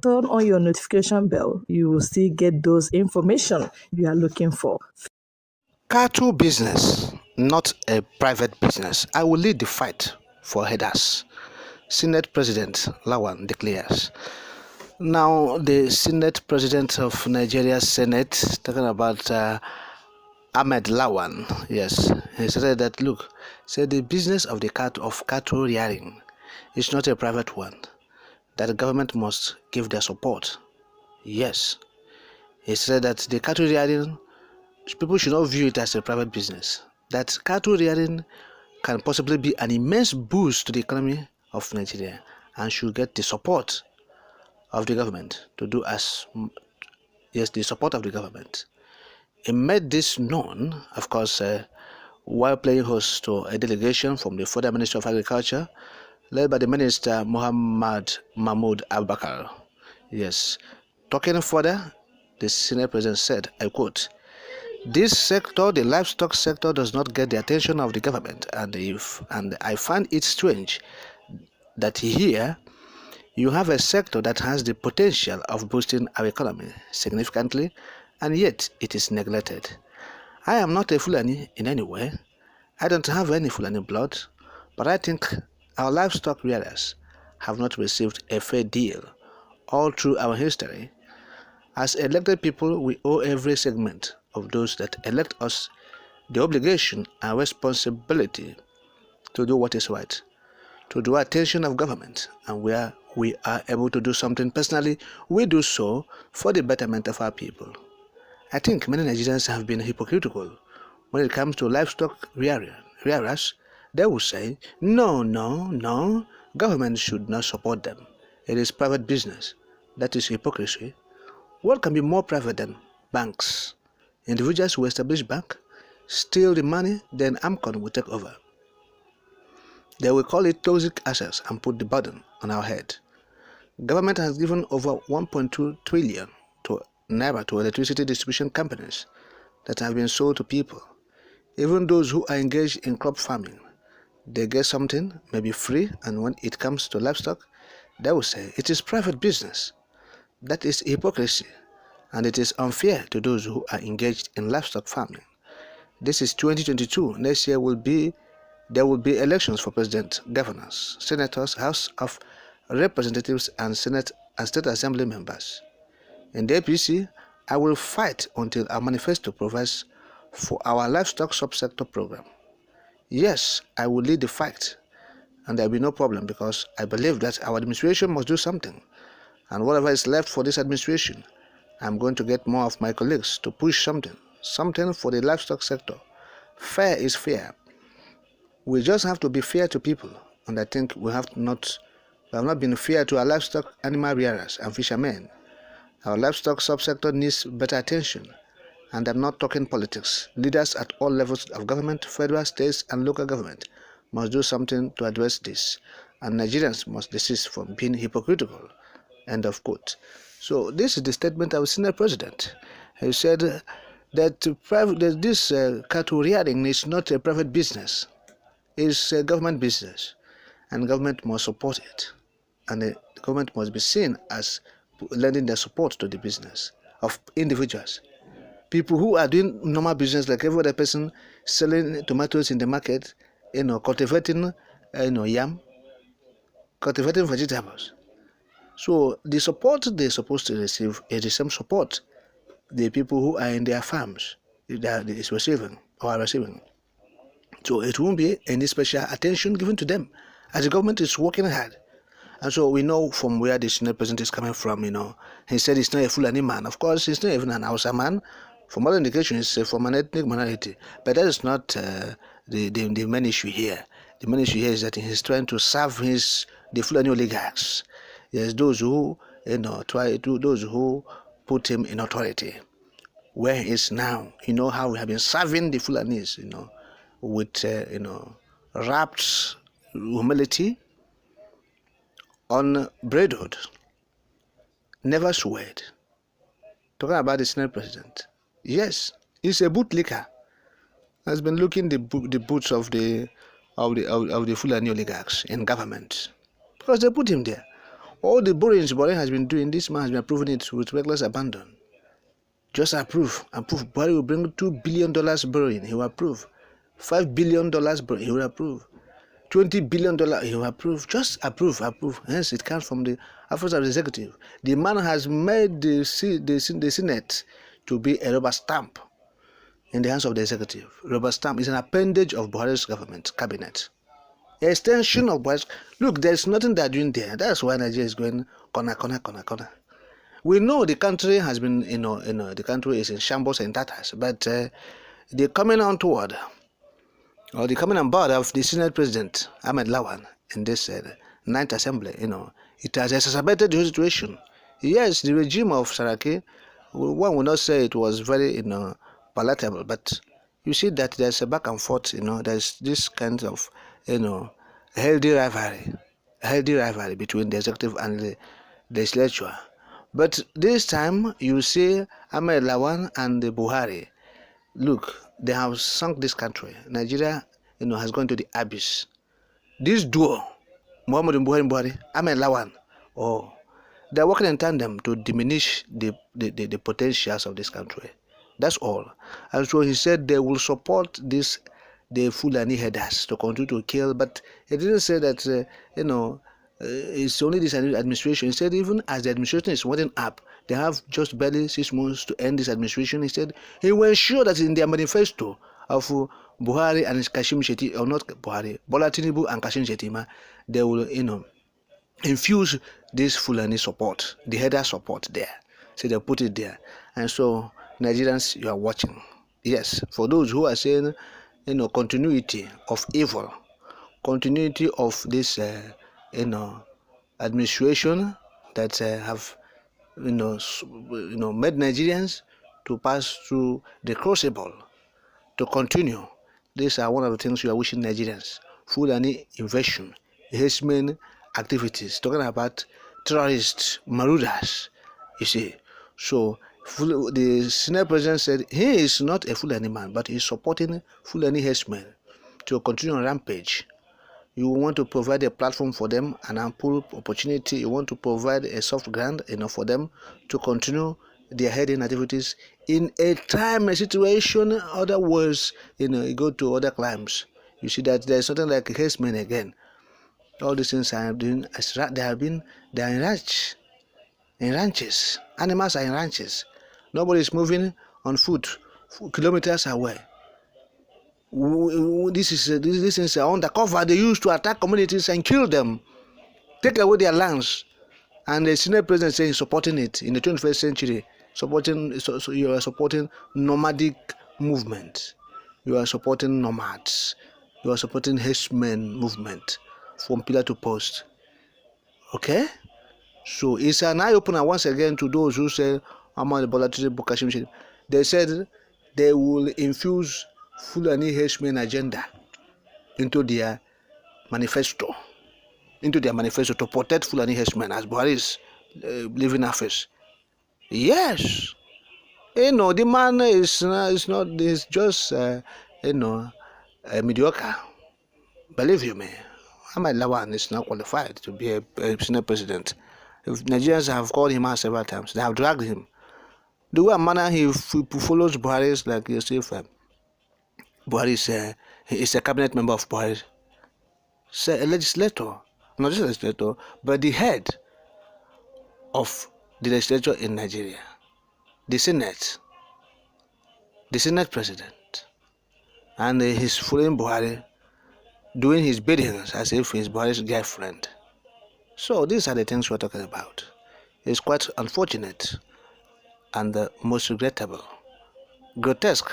turn on your notification bell. You will still get those information you are looking for. Cattle business, not a private business. I will lead the fight for herders. Senate President Lawan declares. Now, the Senate President of Nigeria's Senate, talking about Ahmed Lawan, yes, he said that, look, said the business of cattle rearing is not a private one, that the government must give their support. Yes, he said that the cattle rearing, people should not view it as a private business, that cattle rearing can possibly be an immense boost to the economy of Nigeria and should get the support of the government to do the support of the government. He made this known, of course, while playing host to a delegation from the Federal Ministry of Agriculture, led by the Minister Muhammad Mahmoud Abubakar. Yes, talking further, the Senate President said, I quote, "This sector, the livestock sector, does not get the attention of the government, and I find it strange that here you have a sector that has the potential of boosting our economy significantly, and yet it is neglected. I am not a Fulani in any way. I don't have any Fulani blood, but I think our livestock rearers have not received a fair deal all through our history. As elected people, we owe every segment of those that elect us the obligation and responsibility to do what is right, to draw attention of government, and where we are able to do something personally, we do so for the betterment of our people. I think many Nigerians have been hypocritical when it comes to livestock rearers. They will say, no, government should not support them. It is private business. That is hypocrisy. What can be more private than banks? Individuals will establish bank, steal the money, then AMCON will take over. They will call it toxic assets and put the burden on our head. Government has given over 1.2 trillion naira to electricity distribution companies that have been sold to people. Even those who are engaged in crop farming, they get something, maybe free, and when it comes to livestock, they will say it is private business. That is hypocrisy, and it is unfair to those who are engaged in livestock farming. This is 2022. Next year there will be elections for president, governors, senators, House of Representatives, and Senate and State Assembly members. In the APC, I will fight until our manifesto provides for our livestock subsector program. Yes, I will lead the fight, and there will be no problem because I believe that our administration must do something. And whatever is left for this administration, I'm going to get more of my colleagues to push something for the livestock sector. Fair is fair. We just have to be fair to people, and I think we have not been fair to our livestock animal rearers and fishermen. Our livestock subsector needs better attention, and I'm not talking politics. Leaders at all levels of government, federal, states, and local government must do something to address this, and Nigerians must desist from being hypocritical. End of quote. So this is the statement of the Senate President. He said that this cattle rearing is not a private business. It's a government business, and government must support it, and the government must be seen as lending their support to the business of individuals. People who are doing normal business like every other person, selling tomatoes in the market, cultivating yam, cultivating vegetables. So the support they're supposed to receive is the same support the people who are in their farms is receiving or are receiving. So it won't be any special attention given to them as the government is working hard. And so we know from where the Senate President is coming from, he said he's not a Fulani man. Of course, he's not even an Hausa man. From all indications, he's from an ethnic minority. But that is not the main issue here. The main issue here is that he's trying to serve the Fulani oligarchs. Yes, those who, those who put him in authority. Where he is now, how we have been serving the Fulanis, with, rapt humility, unbridled, never swayed. Talking about the Senate President, yes, he's a bootlicker. Has been looking the boots of the Fulani oligarchs in government because they put him there. All the borrowings Buhari has been doing, this man has been approving it with reckless abandon. Just approve. Buhari will bring $2 billion borrowing, he will approve. $5 billion borrowing, he will approve. $20 billion, he will approve. Just approve. Hence, it comes from the office of the executive. The man has made the Senate to be a rubber stamp in the hands of the executive. Rubber stamp is an appendage of Buhari's government cabinet. Extension of Buhari's. Look, there's nothing they're doing there. That's why Nigeria is going corner. We know the country has been, the country is in shambles and tatters, but the coming on board of the Senate President Ahmed Lawan in this Ninth Assembly, it has exacerbated the whole situation. Yes, the regime of Saraki, one would not say it was very, palatable, but you see that there's a back and forth. There's this kind of, healthy rivalry between the executive and the legislature. But this time, you see Ahmed Lawan and the Buhari. Look, they have sunk this country. Nigeria, has gone to the abyss. This duo, Muhammad Buhari, Ahmed Lawan, they're working in tandem to diminish the potentials of this country. That's all. And so he said they will support the Fulani headers to continue to kill, but he didn't say that, it's only this administration. He said even as the administration is winding up, they have just barely 6 months to end this administration. He said he will ensure that in their manifesto of Buhari and Kashim Shettima, or not Buhari, Bola Tinubu and Kashim Shettima, they will, infuse this Fulani support, the header support there. So they put it there. And so Nigerians, you are watching. Yes, for those who are saying, continuity of evil, continuity of this, administration that have, made Nigerians to pass through the crucible, to continue. These are one of the things we are wishing Nigerians. Fulani invasion, herdsmen activities, talking about terrorists, marauders, you see. So the Senate President said he is not a Fulani man, but he is supporting Fulani herdsmen to continue on rampage. You want to provide a platform for them, an ample opportunity. You want to provide a soft ground, for them to continue their herding activities in a time, a situation. Other words, you go to other climes. You see that there's something like herdsmen again. All these things are doing. They are in ranches. Animals are in ranches. Nobody is moving on foot kilometers away. This is undercover. They used to attack communities and kill them, take away their lands. And the Senate President saying supporting it in the 21st century, you are supporting nomadic movement. You are supporting nomads. You are supporting herdsmen movement from pillar to post. Okay? So it's an eye-opener once again to those who say, they said they will infuse Fulani herdsmen agenda into their manifesto, to protect Fulani herdsmen as Buhari is living affairs. Yes, the man is just mediocre. Believe you me, Ahmed Lawan is not qualified to be a Senate President. If Nigerians have called him out several times, they have dragged him. The way and manner he follows Buhari is like yourself. Buhari is a cabinet member of Buhari. A legislator, not just a legislator, but the head of the legislature in Nigeria, the Senate President, and he's following Buhari, doing his biddings as if he's Buhari's girlfriend. So these are the things we're talking about. It's quite unfortunate and most regrettable, grotesque